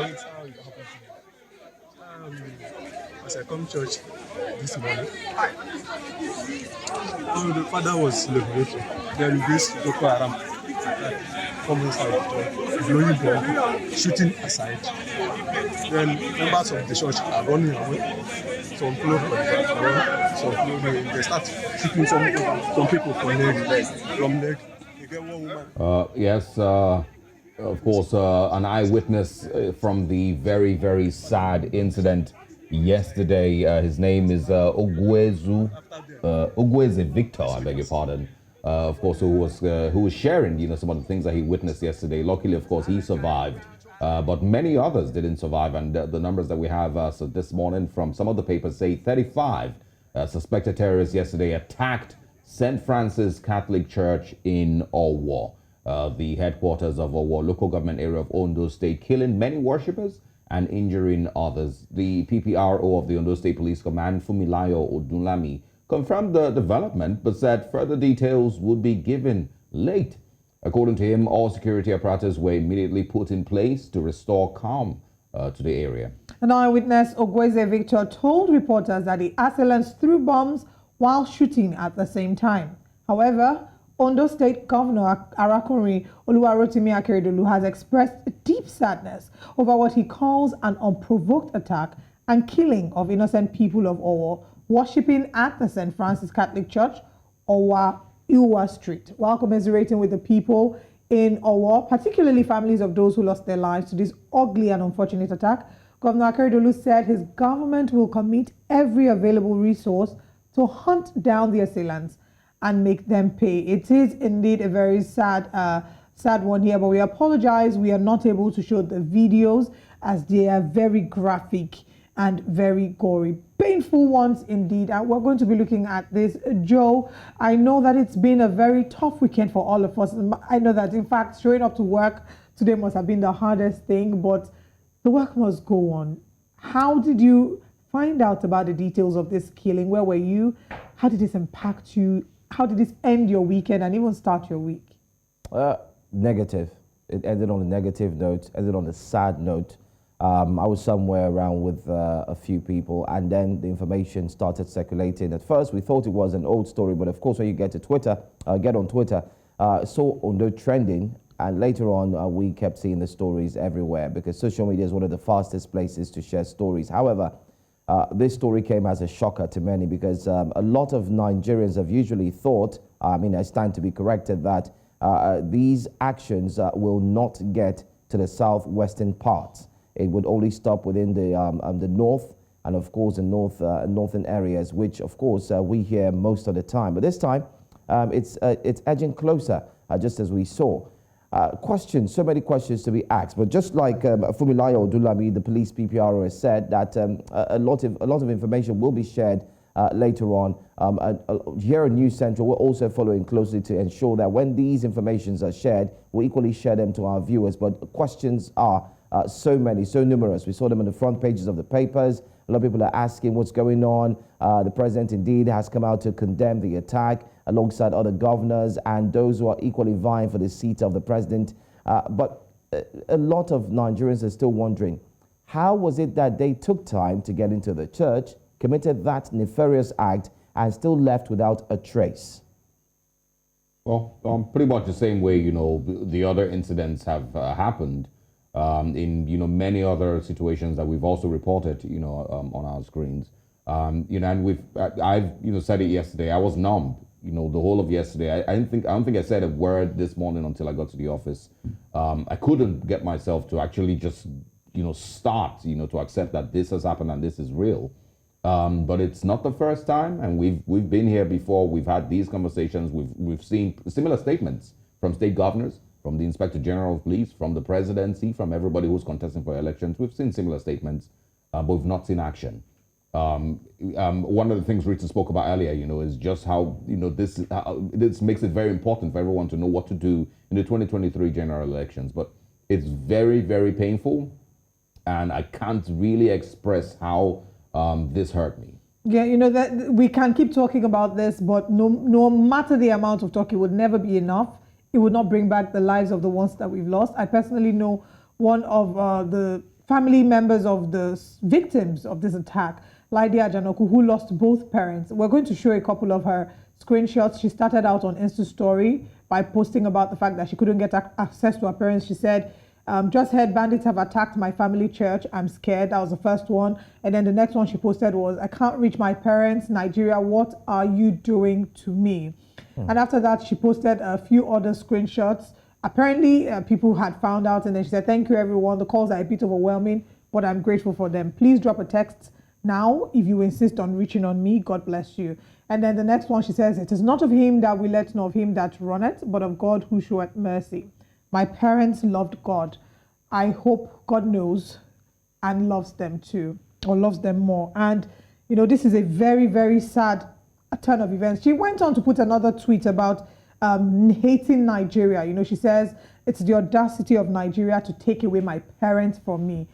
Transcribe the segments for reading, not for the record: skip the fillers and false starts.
it's how it happened. As I come church this morning, the father was celebrating. Then this Boko Haram come inside the church, blowing bomb, shooting aside. Then members of the church are running away. Some people from the back, some people they start shooting some people from leg. They get one woman. Yes. Of course, an eyewitness from the very, very sad incident yesterday. His name is Ogueze Victor, I beg your pardon. Of course, who was sharing, some of the things that he witnessed yesterday. Luckily, of course, he survived, but many others didn't survive. And the numbers that we have so this morning from some of the papers say 35 suspected terrorists yesterday attacked St. Francis Catholic Church in Owa. The headquarters of Owa local government area of Ondo State, killing many worshippers and injuring others. The PPRO of the Ondo State Police Command, Funmilayo Odulami, confirmed the development but said further details would be given late. According to him, all security apparatus were immediately put in place to restore calm to the area. An eyewitness, Ogueze Victor, told reporters that the assailants threw bombs while shooting at the same time. However, Ondo State Governor Rotimi Akeredolu has expressed deep sadness over what he calls an unprovoked attack and killing of innocent people of Owa worshipping at the St. Francis Catholic Church, Owa-luwa Street, while commiserating with the people in Owa, particularly families of those who lost their lives to this ugly and unfortunate attack. Governor Akeredolu said his government will commit every available resource to hunt down the assailants and make them pay. It is indeed a very sad one here, but we apologize. We are not able to show the videos as they are very graphic and very gory. Painful ones indeed. And we're going to be looking at this. Joe, I know that it's been a very tough weekend for all of us. I know that, in fact, showing up to work today must have been the hardest thing, but the work must go on. How did you find out about the details of this killing? Where were you? How did this impact you? How did this end your weekend and even start your week? Negative. It ended on a negative note, ended on a sad note. I was somewhere around with a few people, and then the information started circulating. At first, we thought it was an old story, but of course, when you get on Twitter, saw Ondo trending, and later on, we kept seeing the stories everywhere because social media is one of the fastest places to share stories. However, this story came as a shocker to many because a lot of Nigerians have usually thought, I stand to be corrected, that these actions will not get to the southwestern parts. It would only stop within the north and, of course, the northern areas, which, of course, we hear most of the time. But this time, it's edging closer, just as we saw. Questions, so many questions to be asked. But just like Funmilayo Odulami, the police PPRO, has said that a lot of information will be shared later on. Here at News Central, we're also following closely to ensure that when these informations are shared, we equally share them to our viewers. But questions are so many, so numerous. We saw them on the front pages of the papers. A lot of people are asking what's going on. The president indeed has come out to condemn the attack alongside other governors and those who are equally vying for the seat of the president. But a lot of Nigerians are still wondering, how was it that they took time to get into the church, committed that nefarious act, and still left without a trace? Well, pretty much the same way, the other incidents have happened. In many other situations that we've also reported, on our screens, and I've said it yesterday. I was numb, the whole of yesterday. I don't think I said a word this morning until I got to the office. I couldn't get myself to actually just, start, to accept that this has happened and this is real. But it's not the first time, and we've been here before. We've had these conversations. We've seen similar statements from state governors, from the Inspector General of Police, from the presidency, from everybody who's contesting for elections. We've seen similar statements, but we've not seen action. One of the things Rita spoke about earlier, is just how, this makes it very important for everyone to know what to do in the 2023 general elections. But it's very, very painful, and I can't really express how this hurt me. Yeah, that we can keep talking about this, but no matter the amount of talk, it would never be enough. It would not bring back the lives of the ones that we've lost. I personally know one of the family members of the victims of this attack, Lydia Ajanoku, who lost both parents. We're going to show a couple of her screenshots. She started out on Insta Story by posting about the fact that she couldn't get access to her parents. She said, just heard bandits have attacked my family church. I'm scared. That was the first one. And then the next one she posted was, I can't reach my parents. Nigeria, what are you doing to me? And after that, she posted a few other screenshots. Apparently, people had found out, and then she said, thank you, everyone. The calls are a bit overwhelming, but I'm grateful for them. Please drop a text now if you insist on reaching on me. God bless you. And then the next one, she says, it is not of him that we let, nor of him that runneth, but of God who showeth mercy. My parents loved God. I hope God knows and loves them too, or loves them more. And, you know, this is a very, very sad turn of events. She went on to put another tweet about hating Nigeria. You know, she says, it's the audacity of Nigeria to take away my parents from me.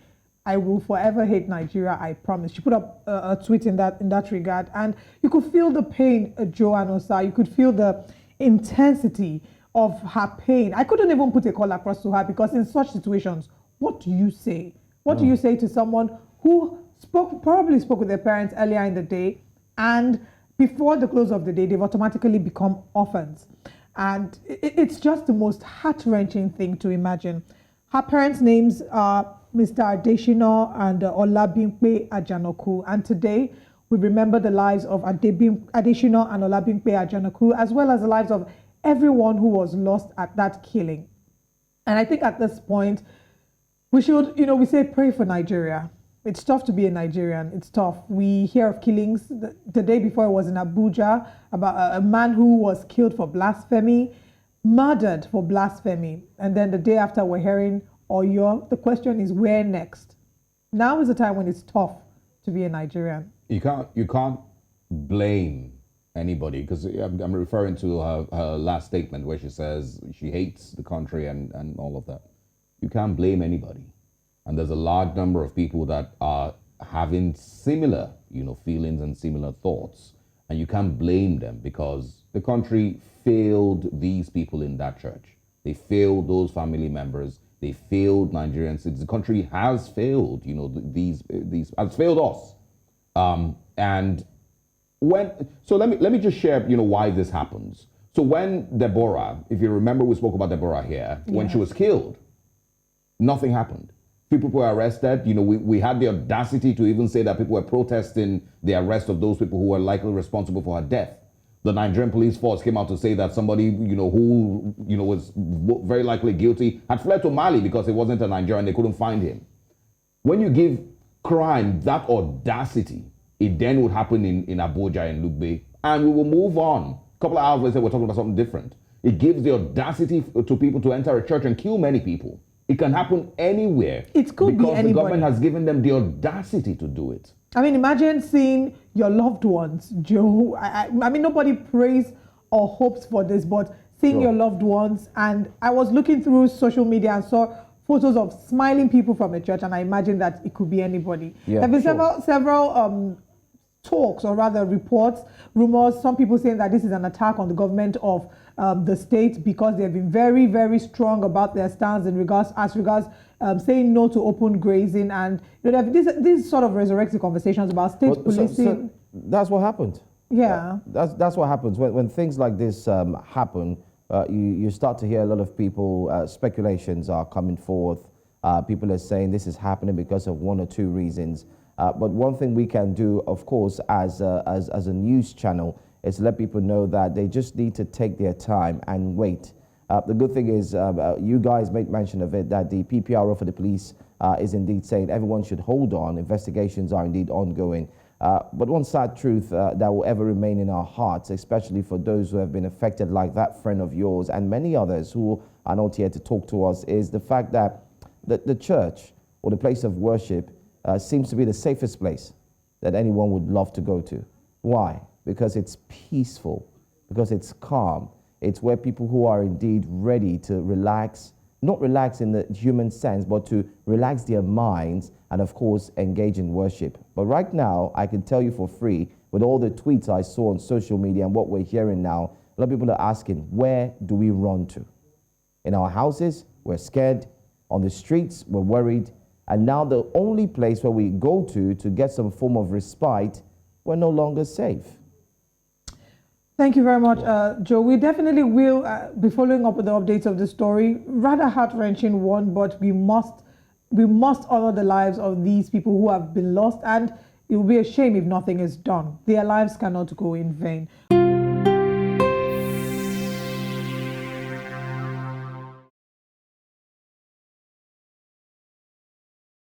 I will forever hate Nigeria, I promise. She put up a tweet in that regard, and you could feel the pain, Joanne Osa. You could feel the intensity of her pain. I couldn't even put a call across to her, because in such situations, what do you say? What do you say to someone who probably spoke with their parents earlier in the day, and before the close of the day, they've automatically become orphans? And it's just the most heart-wrenching thing to imagine. Her parents' names are Mr. Adeshina and Olabimpe Ajanoku. And today, we remember the lives of Adeshina and Olabimpe Ajanoku, as well as the lives of everyone who was lost at that killing. And I think at this point, we should, you know, we say pray for Nigeria. It's tough to be a Nigerian. It's tough. We hear of killings. The day before, it was in Abuja about a man who was killed for blasphemy, murdered for blasphemy. And then the day after, we're hearing Oyo. The question is, where next? Now is the time when it's tough to be a Nigerian. You can't blame anybody, because I'm referring to her last statement where she says she hates the country and all of that. You can't blame anybody. And there's a large number of people that are having similar, you know, feelings and similar thoughts. And you can't blame them, because the country failed these people in that church. They failed those family members. They failed Nigerians. The country has failed, you know, these has failed us. So let me just share, you know, why this happens. So when Deborah, if you remember, we spoke about Deborah here, when she was killed, nothing happened. People were arrested. You know, we had the audacity to even say that people were protesting the arrest of those people who were likely responsible for her death. The Nigerian police force came out to say that somebody, you know, who, you know, was very likely guilty had fled to Mali because he wasn't a Nigerian. They couldn't find him. When you give crime that audacity, it then would happen in Abuja and Lugbe, and we will move on. A couple of hours later, we're talking about something different. It gives the audacity to people to enter a church and kill many people. It can happen anywhere. It could be anybody. Because the government has given them the audacity to do it. I mean, imagine seeing your loved ones, Joe. I mean, nobody prays or hopes for this, but seeing your loved ones. And I was looking through social media and saw photos of smiling people from a church, and I imagine that it could be anybody. Yeah, there have been several talks, or rather reports, rumors, some people saying that this is an attack on the government of the state, because they have been very, very strong about their stance in regards saying no to open grazing, and you know, these sort of resurrected conversations about state policing. So that's what happened. Yeah, that's what happens when things like this happen. You start to hear a lot of people, speculations are coming forth. People are saying this is happening because of one or two reasons. But one thing we can do, of course, as a news channel, is let people know that they just need to take their time and wait. The good thing is, you guys made mention of it, that the PPRO for the police is indeed saying everyone should hold on. Investigations are indeed ongoing. But one sad truth that will ever remain in our hearts, especially for those who have been affected, like that friend of yours and many others who are not here to talk to us, is the fact that the church, or the place of worship, seems to be the safest place that anyone would love to go to. Why? Because it's peaceful, because it's calm. It's where people who are indeed ready to relax, not relax in the human sense, but to relax their minds and, of course, engage in worship. But right now, I can tell you for free, with all the tweets I saw on social media and what we're hearing now, a lot of people are asking, where do we run to? In our houses, we're scared. On the streets, we're worried. And now the only place where we go to get some form of respite, we're no longer safe. Thank you very much, Joe. We definitely will be following up with the updates of the story. Rather heart-wrenching one, but we must honor the lives of these people who have been lost, and it will be a shame if nothing is done. Their lives cannot go in vain.